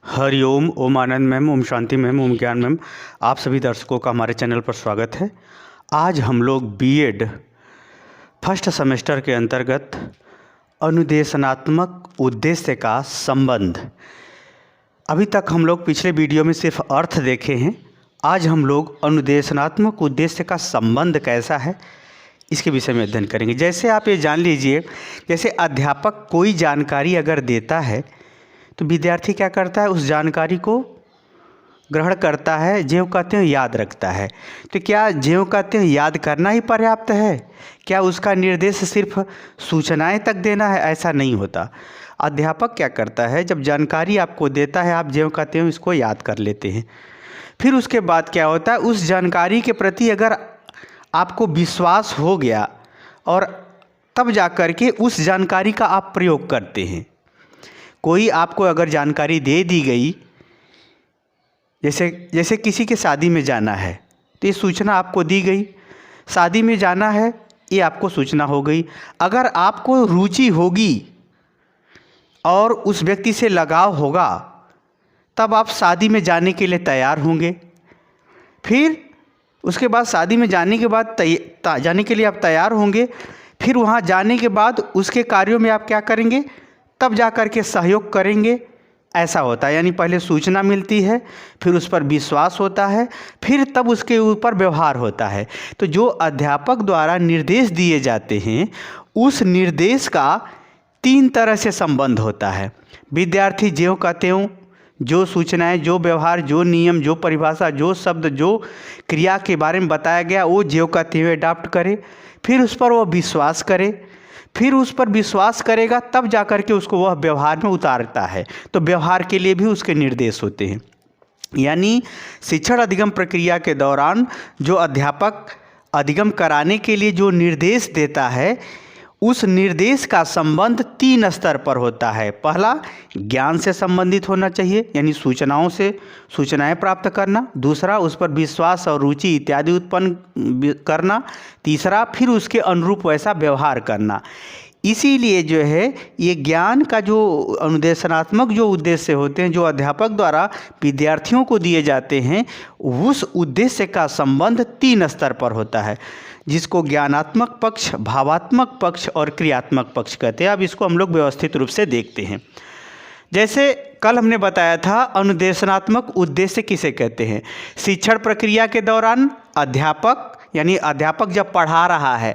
हरिओम, ओम आनंद ma'am, Om Shanti ma'am, ओम ज्ञान ma'am. आप सभी दर्शकों का हमारे चैनल पर स्वागत है। आज हम लोग बीएड फर्स्ट सेमेस्टर के अंतर्गत अनुदेशनात्मक उद्देश्य का संबंध, अभी तक हम लोग पिछले वीडियो में सिर्फ अर्थ देखे हैं। आज हम लोग अनुदेशनात्मक उद्देश्य का संबंध कैसा है इसके विषय में अध्ययन करेंगे। जैसे आप ये जान लीजिए, जैसे अध्यापक कोई जानकारी अगर देता है तो विद्यार्थी क्या करता है, उस जानकारी को ग्रहण करता है, ज्यों कहते हैं याद रखता है। तो क्या ज्यों कहते हैं याद करना ही पर्याप्त है? क्या उसका निर्देश सिर्फ सूचनाएं तक देना है? ऐसा नहीं होता। अध्यापक क्या करता है, जब जानकारी आपको देता है आप ज्यों कहते हैं इसको याद कर लेते हैं। फिर उसके बाद क्या होता है, उस जानकारी के प्रति अगर आपको विश्वास हो गया और तब जा कर के उस जानकारी का आप प्रयोग करते हैं। कोई आपको अगर जानकारी दे दी गई, जैसे किसी के शादी में जाना है तो ये सूचना आपको दी गई, शादी में जाना है ये आपको सूचना हो गई। अगर आपको रुचि होगी और उस व्यक्ति से लगाव होगा तब आप शादी में जाने के लिए तैयार होंगे। फिर उसके बाद शादी में जाने के बाद जाने के लिए आप तैयार होंगे। फिर वहाँ जाने के बाद उसके कार्यों में आप क्या करेंगे, तब जा कर के सहयोग करेंगे। ऐसा होता है, यानी पहले सूचना मिलती है, फिर उस पर विश्वास होता है, फिर तब उसके ऊपर व्यवहार होता है। तो जो अध्यापक द्वारा निर्देश दिए जाते हैं उस निर्देश का 3 तरह से संबंध होता है। विद्यार्थी ज्यों का त्यों जो सूचनाएं, जो व्यवहार, जो नियम, जो परिभाषा, जो शब्द, जो क्रिया के बारे में बताया गया वो ज्यों का त्यों अडॉप्ट करे। फिर उस पर वो विश्वास करे, फिर उस पर विश्वास करेगा तब जा कर के उसको वह व्यवहार में उतारता है। तो व्यवहार के लिए भी उसके निर्देश होते हैं। यानी शिक्षण अधिगम प्रक्रिया के दौरान जो अध्यापक अधिगम कराने के लिए जो निर्देश देता है उस निर्देश का संबंध 3 स्तर पर होता है। पहला, ज्ञान से संबंधित होना चाहिए, यानी सूचनाओं से सूचनाएं प्राप्त करना। दूसरा, उस पर विश्वास और रुचि इत्यादि उत्पन्न करना। तीसरा, फिर उसके अनुरूप वैसा व्यवहार करना। इसीलिए जो है ये ज्ञान का जो अनुदेशनात्मक जो उद्देश्य होते हैं, जो अध्यापक द्वारा विद्यार्थियों को दिए जाते हैं, उस उद्देश्य का संबंध 3 स्तर पर होता है, जिसको ज्ञानात्मक पक्ष, भावात्मक पक्ष और क्रियात्मक पक्ष कहते हैं। अब इसको हम लोग व्यवस्थित रूप से देखते हैं। जैसे कल हमने बताया था, अनुदेशनात्मक उद्देश्य किसे कहते हैं। शिक्षण प्रक्रिया के दौरान अध्यापक, यानी अध्यापक जब पढ़ा रहा है,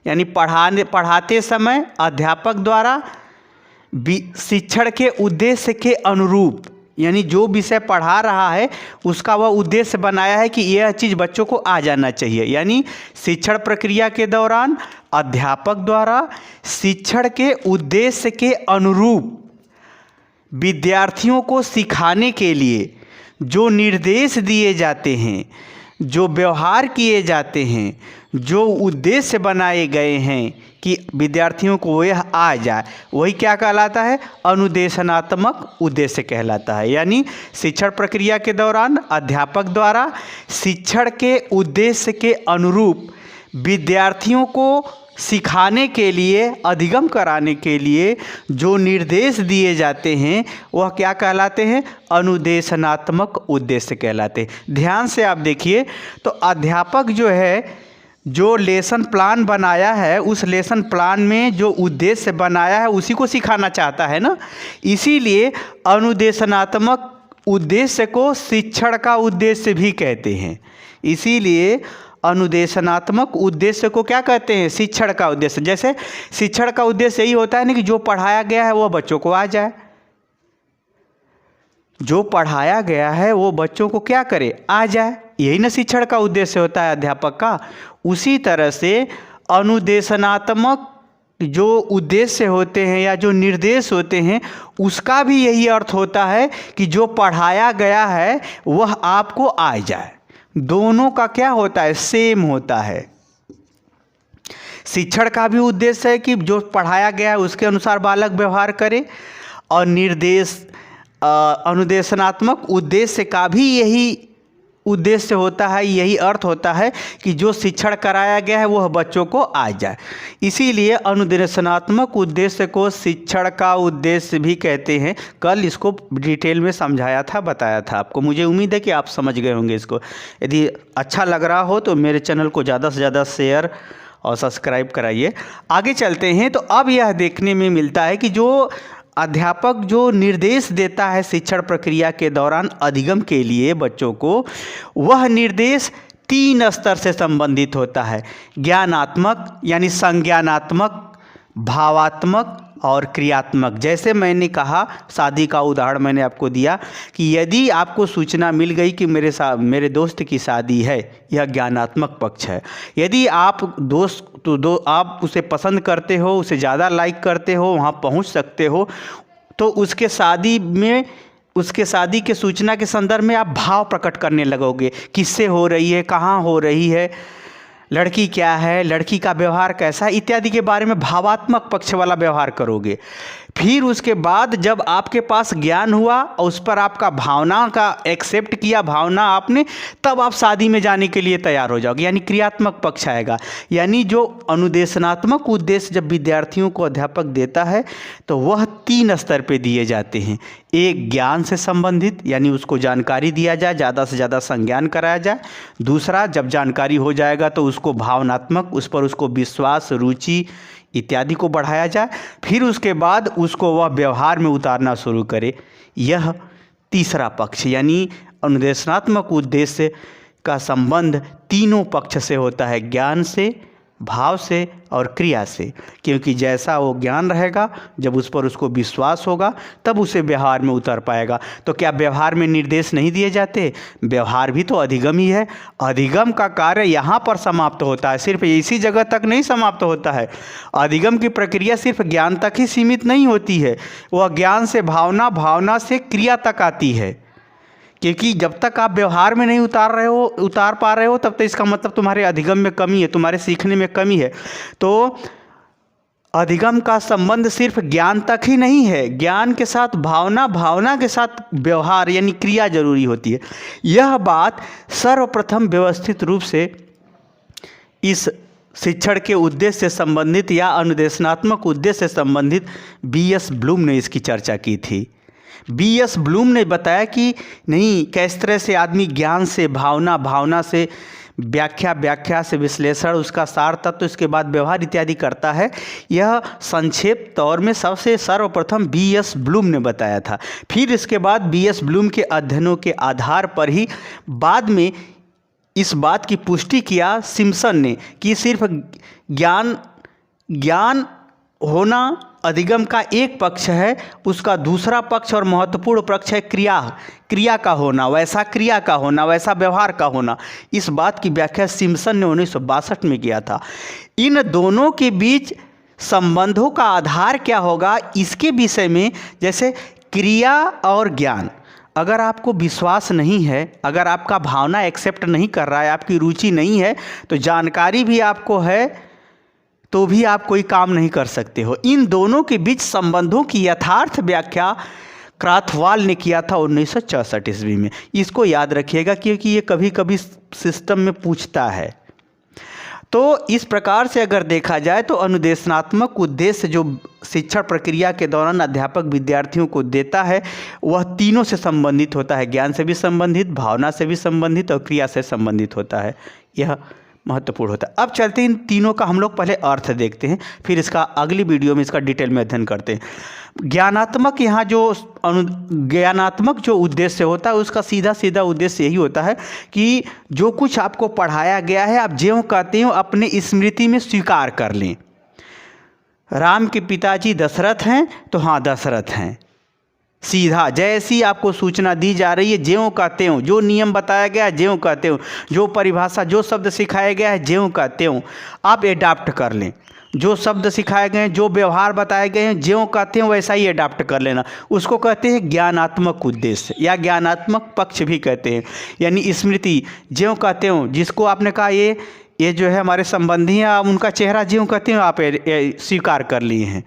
यानी पढ़ाते समय अध्यापक द्वारा शिक्षण के उद्देश्य के अनुरूप, यानी जो विषय पढ़ा रहा है उसका वह उद्देश्य बनाया है कि यह चीज़ बच्चों को आ जाना चाहिए। यानी शिक्षण प्रक्रिया के दौरान अध्यापक द्वारा शिक्षण के उद्देश्य के अनुरूप विद्यार्थियों को सिखाने के लिए जो निर्देश दिए जाते हैं, जो व्यवहार किए जाते हैं, जो उद्देश्य बनाए गए हैं कि विद्यार्थियों को यह आ जाए, वही क्या कहलाता है, अनुदेशनात्मक उद्देश्य कहलाता है। यानी शिक्षण प्रक्रिया के दौरान अध्यापक द्वारा शिक्षण के उद्देश्य के अनुरूप विद्यार्थियों को सिखाने के लिए, अधिगम कराने के लिए जो निर्देश दिए जाते हैं वह क्या कहलाते हैं, अनुदेशनात्मक उद्देश्य कहलाते हैं। ध्यान से आप देखिए, तो अध्यापक जो है जो लेसन प्लान बनाया है, उस लेसन प्लान में जो उद्देश्य बनाया है उसी को सिखाना चाहता है ना। इसीलिए अनुदेशनात्मक उद्देश्य को शिक्षण का उद्देश्य भी कहते हैं। इसीलिए अनुदेशनात्मक उद्देश्य को क्या कहते हैं, शिक्षण का उद्देश्य। जैसे शिक्षण का उद्देश्य यही होता है ना कि जो पढ़ाया गया है वो बच्चों को आ जाए, जो पढ़ाया गया है वो बच्चों को क्या करे, आ जाए। यही ना शिक्षण का उद्देश्य होता है अध्यापक का। उसी तरह से अनुदेशनात्मक जो उद्देश्य होते हैं या जो निर्देश होते हैं उसका भी यही अर्थ होता है कि जो पढ़ाया गया है वह आपको आ जाए। दोनों का क्या होता है, सेम होता है। शिक्षण का भी उद्देश्य है कि जो पढ़ाया गया है उसके अनुसार बालक व्यवहार करे, और अनुदेशनात्मक उद्देश्य का भी यही उद्देश्य होता है, यही अर्थ होता है कि जो शिक्षण कराया गया है वह बच्चों को आ जाए। इसीलिए अनुदेशनात्मक उद्देश्य को शिक्षण का उद्देश्य भी कहते हैं। कल इसको डिटेल में समझाया था, बताया था आपको। मुझे उम्मीद है कि आप समझ गए होंगे इसको। यदि अच्छा लग रहा हो तो मेरे चैनल को ज़्यादा से ज़्यादा शेयर और सब्सक्राइब कराइए। आगे चलते हैं तो अब यह देखने में मिलता है कि जो अध्यापक जो निर्देश देता है शिक्षण प्रक्रिया के दौरान अधिगम के लिए बच्चों को, वह निर्देश 3 स्तर से संबंधित होता है। ज्ञानात्मक यानी संज्ञानात्मक, भावात्मक और क्रियात्मक। जैसे मैंने कहा, शादी का उदाहरण मैंने आपको दिया कि यदि आपको सूचना मिल गई कि मेरे दोस्त की शादी है, यह ज्ञानात्मक पक्ष है। यदि आप आप उसे पसंद करते हो, उसे ज़्यादा लाइक करते हो, वहाँ पहुँच सकते हो, तो उसके शादी के सूचना के संदर्भ में आप भाव प्रकट करने लगोगे। किससे हो रही है, कहाँ हो रही है, लड़की क्या है, लड़की का व्यवहार कैसा है, इत्यादि के बारे में भावात्मक पक्ष वाला व्यवहार करोगे। फिर उसके बाद जब आपके पास ज्ञान हुआ और उस पर आपका भावना का एक्सेप्ट किया, भावना आपने, तब आप शादी में जाने के लिए तैयार हो जाओगे, यानी क्रियात्मक पक्ष आएगा। यानी जो अनुदेशनात्मक उद्देश्य जब विद्यार्थियों को अध्यापक देता है तो वह 3 स्तर पे दिए जाते हैं। एक, ज्ञान से संबंधित, यानी उसको जानकारी दिया जाए, ज़्यादा से ज़्यादा संज्ञान कराया जाए। दूसरा, जब जानकारी हो जाएगा तो उसको भावनात्मक, उस पर उसको विश्वास, रुचि इत्यादि को बढ़ाया जाए। फिर उसके बाद उसको वह व्यवहार में उतारना शुरू करे। यह तीसरा पक्ष, यानी अनुदेशनात्मक उद्देश्य का संबंध तीनों पक्ष से होता है, ज्ञान से, भाव से और क्रिया से। क्योंकि जैसा वो ज्ञान रहेगा, जब उस पर उसको विश्वास होगा, तब उसे व्यवहार में उतर पाएगा। तो क्या व्यवहार में निर्देश नहीं दिए जाते? व्यवहार भी तो अधिगम ही है। अधिगम का कार्य यहाँ पर समाप्त होता है, सिर्फ इसी जगह तक नहीं समाप्त होता है। अधिगम की प्रक्रिया सिर्फ ज्ञान तक ही सीमित नहीं होती है, वह ज्ञान से भावना, भावना से क्रिया तक आती है। क्योंकि जब तक आप व्यवहार में नहीं उतार पा रहे हो, तब तक इसका मतलब तुम्हारे अधिगम में कमी है, तुम्हारे सीखने में कमी है। तो अधिगम का संबंध सिर्फ ज्ञान तक ही नहीं है, ज्ञान के साथ भावना, भावना के साथ व्यवहार यानी क्रिया जरूरी होती है। यह बात सर्वप्रथम व्यवस्थित रूप से इस शिक्षण के उद्देश्य से संबंधित या अनुदेशनात्मक उद्देश्य से संबंधित B.S. ब्लूम ने इसकी चर्चा की थी। B.S. ब्लूम ने बताया कि नहीं, किस तरह से आदमी ज्ञान से भावना, भावना से व्याख्या, व्याख्या से विश्लेषण, उसका सार तत्व, इसके बाद व्यवहार इत्यादि करता है। यह संक्षेप तौर में सबसे सर्वप्रथम B.S. ब्लूम ने बताया था। फिर इसके बाद B.S. ब्लूम के अध्ययनों के आधार पर ही बाद में इस बात की पुष्टि किया सिम्पसन ने कि सिर्फ ज्ञान होना अधिगम का एक पक्ष है, उसका दूसरा पक्ष और महत्वपूर्ण पक्ष है क्रिया का होना, वैसा क्रिया का होना, वैसा व्यवहार का होना। इस बात की व्याख्या सिम्पसन ने 1962 में किया था। इन दोनों के बीच संबंधों का आधार क्या होगा, इसके विषय में, जैसे क्रिया और ज्ञान, अगर आपको विश्वास नहीं है, अगर आपका भावना एक्सेप्ट नहीं कर रहा है, आपकी रुचि नहीं है, तो जानकारी भी आपको है तो भी आप कोई काम नहीं कर सकते हो। इन दोनों के बीच संबंधों की यथार्थ व्याख्या क्राथवाल ने किया था 1964 ईस्वी में। इसको याद रखिएगा क्योंकि ये कभी कभी सिस्टम में पूछता है। तो इस प्रकार से अगर देखा जाए तो अनुदेशनात्मक उद्देश्य जो शिक्षण प्रक्रिया के दौरान अध्यापक विद्यार्थियों को देता है, वह तीनों से संबंधित होता है, ज्ञान से भी संबंधित, भावना से भी संबंधित और क्रिया से संबंधित होता है। यह महत्वपूर्ण होता है। अब चलते हैं इन तीनों का हम लोग पहले अर्थ देखते हैं, फिर इसका अगली वीडियो में इसका डिटेल में अध्ययन करते हैं। ज्ञानात्मक, यहाँ जो ज्ञानात्मक जो उद्देश्य होता है उसका सीधा सीधा उद्देश्य यही होता है कि जो कुछ आपको पढ़ाया गया है आप ज्यों कहते हो अपने स्मृति में स्वीकार कर लें। राम के पिताजी दशरथ हैं तो हाँ दशरथ हैं, सीधा जैसी आपको सूचना दी जा रही है ज्यों का त्यों, जो नियम बताया गया है ज्यों का त्यों, जो परिभाषा, जो शब्द सिखाया गया है ज्यों का त्यों आप एडाप्ट कर लें। जो शब्द सिखाए गए हैं, जो व्यवहार बताए गए हैं, ज्यों का त्यों वैसा ही एडाप्ट कर लेना, उसको कहते हैं ज्ञानात्मक उद्देश्य या ज्ञानात्मक पक्ष भी कहते हैं। यानी स्मृति ज्यों का त्यों, जिसको आपने कहा ये जो है हमारे संबंधी हैं, उनका चेहरा ज्यों का त्यों आप स्वीकार कर लिए हैं।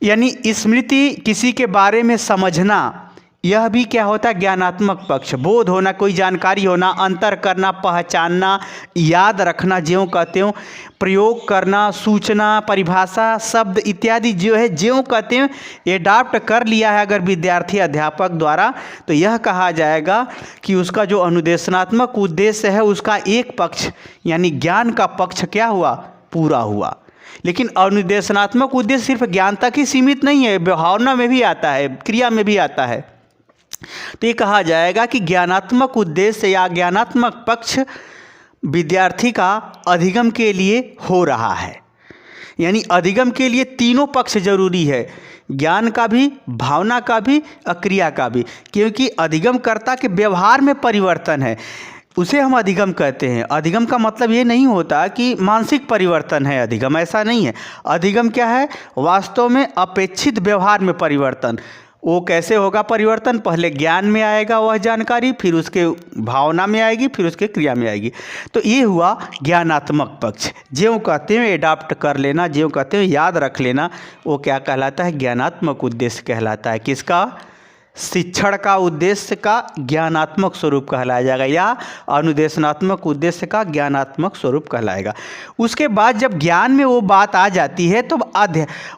यानी स्मृति किसी के बारे में समझना, यह भी क्या होता है, ज्ञानात्मक पक्ष। बोध होना, कोई जानकारी होना, अंतर करना, पहचानना, याद रखना, ज्यों कहते हो, प्रयोग करना, सूचना, परिभाषा, शब्द इत्यादि जो है ज्यों कहते हैं एडाप्ट कर लिया है अगर विद्यार्थी अध्यापक द्वारा, तो यह कहा जाएगा कि उसका जो अनुदेशनात्मक उद्देश्य है उसका एक पक्ष यानी ज्ञान का पक्ष क्या हुआ, पूरा हुआ। लेकिन अनुदेशनात्मक उद्देश्य सिर्फ ज्ञान तक ही सीमित नहीं है, भावना में भी आता है, क्रिया में भी आता है। तो ये कहा जाएगा कि ज्ञानात्मक उद्देश्य या ज्ञानात्मक पक्ष विद्यार्थी का अधिगम के लिए हो रहा है। यानी अधिगम के लिए तीनों पक्ष जरूरी है, ज्ञान का भी, भावना का भी और क्रिया का भी, क्योंकि अधिगमकर्ता के व्यवहार में परिवर्तन है, उसे हम अधिगम कहते हैं। अधिगम का मतलब ये नहीं होता कि मानसिक परिवर्तन है अधिगम, ऐसा नहीं है। अधिगम क्या है, वास्तव में अपेक्षित व्यवहार में परिवर्तन। वो कैसे होगा परिवर्तन, पहले ज्ञान में आएगा वह जानकारी, फिर उसके भावना में आएगी, फिर उसके क्रिया में आएगी। तो ये हुआ ज्ञानात्मक पक्ष। ज्यों कहते हैं एडाप्ट कर लेना, ज्यों कहते हैं याद रख लेना, वो क्या कहलाता है, ज्ञानात्मक उद्देश्य कहलाता है। किसका, शिक्षण का उद्देश्य का ज्ञानात्मक स्वरूप कहलाया जाएगा या अनुदेशनात्मक उद्देश्य का ज्ञानात्मक स्वरूप कहलाएगा। उसके बाद जब ज्ञान में वो बात आ जाती है तो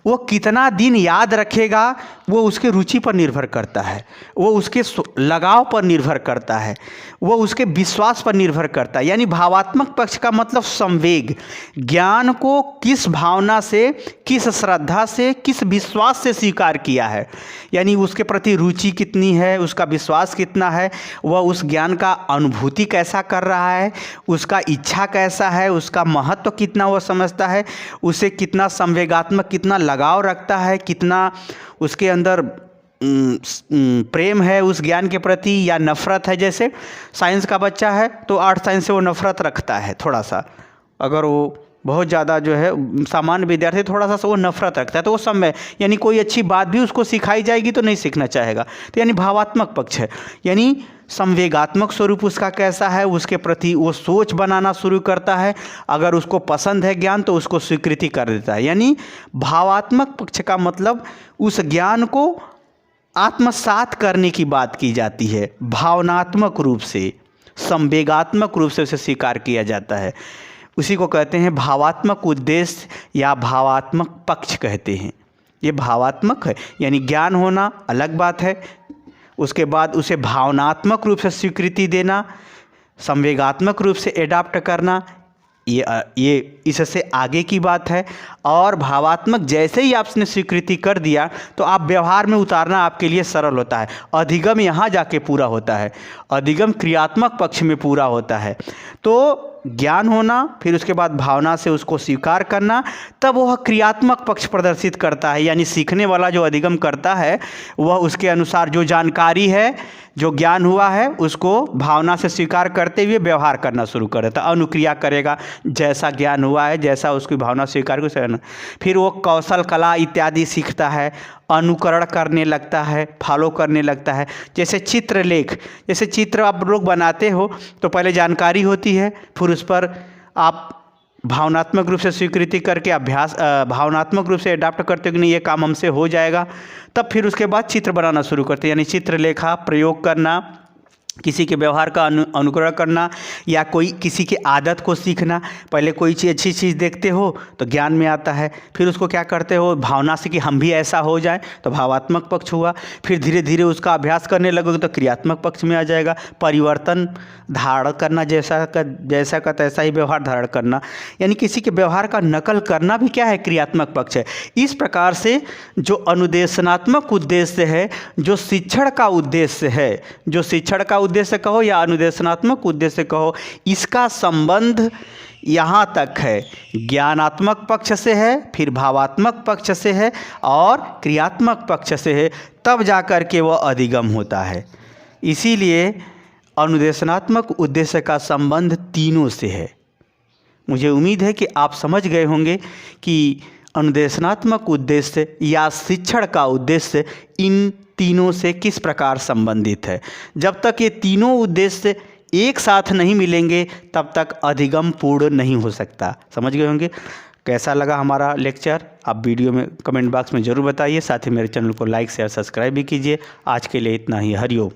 वो कितना दिन याद रखेगा वो उसके रुचि पर निर्भर करता है, वो उसके लगाव पर निर्भर करता है, वो उसके विश्वास पर निर्भर करता है। यानी भावात्मक पक्ष का मतलब संवेग, ज्ञान को किस भावना से, किस श्रद्धा से, किस विश्वास से स्वीकार किया है, यानी उसके प्रति रुचि कितनी है, उसका विश्वास कितना है, वह उस ज्ञान का अनुभूति कैसा कर रहा है, उसका इच्छा कैसा है, उसका महत्व कितना वह समझता है, उसे कितना संवेगात्मक, कितना लगाव रखता है, कितना उसके अंदर प्रेम है उस ज्ञान के प्रति या नफ़रत है। जैसे साइंस का बच्चा है तो आर्ट साइंस से वो नफ़रत रखता है थोड़ा सा, अगर वो बहुत ज़्यादा जो है सामान्य विद्यार्थी थोड़ा सा वो नफ़रत रखता है, तो वो समय यानी कोई अच्छी बात भी उसको सिखाई जाएगी तो नहीं सीखना चाहेगा। तो यानी भावात्मक पक्ष है, यानी संवेगात्मक स्वरूप उसका कैसा है, उसके प्रति वो सोच बनाना शुरू करता है, अगर उसको पसंद है ज्ञान तो उसको स्वीकृति कर देता है। यानी भावात्मक पक्ष का मतलब उस ज्ञान को आत्मसात करने की बात की जाती है, भावनात्मक रूप से, संवेगात्मक रूप से उसे स्वीकार किया जाता है। उसी को कहते हैं भावात्मक उद्देश्य या भावात्मक पक्ष कहते हैं। ये भावात्मक है, यानी ज्ञान होना अलग बात है, उसके बाद उसे भावनात्मक रूप से स्वीकृति देना, संवेगात्मक रूप से एडाप्ट करना, ये इससे आगे की बात है। और भावात्मक जैसे ही आपने स्वीकृति कर दिया तो आप व्यवहार में उतारना आपके लिए सरल होता है। अधिगम यहाँ जाके पूरा होता है, अधिगम क्रियात्मक पक्ष में पूरा होता है। तो ज्ञान होना, फिर उसके बाद भावना से उसको स्वीकार करना, तब वह क्रियात्मक पक्ष प्रदर्शित करता है। यानी सीखने वाला जो अधिगम करता है वह उसके अनुसार जो जानकारी है, जो ज्ञान हुआ है, उसको भावना से स्वीकार करते हुए व्यवहार करना शुरू कर देता है, अनुक्रिया करेगा। जैसा ज्ञान हुआ है, जैसा उसकी भावना स्वीकार कर, फिर वो कौशल कला इत्यादि सीखता है, अनुकरण करने लगता है, फॉलो करने लगता है। जैसे चित्रलेख, जैसे चित्र आप लोग बनाते हो तो पहले जानकारी होती है, फिर उस पर आप भावनात्मक रूप से स्वीकृति करके अभ्यास, भावनात्मक रूप से अडॉप्ट करते हो कि नहीं ये काम हमसे हो जाएगा, तब फिर उसके बाद चित्र बनाना शुरू करते हैं। यानी चित्रलेखा प्रयोग करना, किसी के व्यवहार का अनुकरण करना या कोई किसी की आदत को सीखना। पहले कोई चीज़ अच्छी चीज़ देखते हो तो ज्ञान में आता है, फिर उसको क्या करते हो भावना से कि हम भी ऐसा हो जाए, तो भावात्मक पक्ष हुआ। फिर धीरे धीरे उसका अभ्यास करने लगोगे तो क्रियात्मक पक्ष में आ जाएगा, परिवर्तन धारण करना, जैसा का तैसा ही व्यवहार धारण करना, यानी किसी के व्यवहार का नकल करना भी क्या है, क्रियात्मक पक्ष है। इस प्रकार से जो अनुदेशनात्मक उद्देश्य है, जो शिक्षण का उद्देश्य है, जो शिक्षण का उद्देश्य कहो या अनुदेशनात्मक उद्देश्य कहो, इसका संबंध यहाँ तक है, ज्ञानात्मक पक्ष से है, फिर भावात्मक पक्ष से है और क्रियात्मक पक्ष से है, तब जाकर के वह अधिगम होता है। इसीलिए अनुदेशनात्मक उद्देश्य का संबंध तीनों से है। मुझे उम्मीद है कि आप समझ गए होंगे कि अनुदेशनात्मक उद्देश्य या शिक्षण का उद्देश्य इन तीनों से किस प्रकार संबंधित है। जब तक ये तीनों उद्देश्य एक साथ नहीं मिलेंगे तब तक अधिगम पूर्ण नहीं हो सकता। समझ गए होंगे। कैसा लगा हमारा लेक्चर आप वीडियो में कमेंट बॉक्स में ज़रूर बताइए। साथ ही मेरे चैनल को लाइक शेयर सब्सक्राइब भी कीजिए। आज के लिए इतना ही। हरिओम।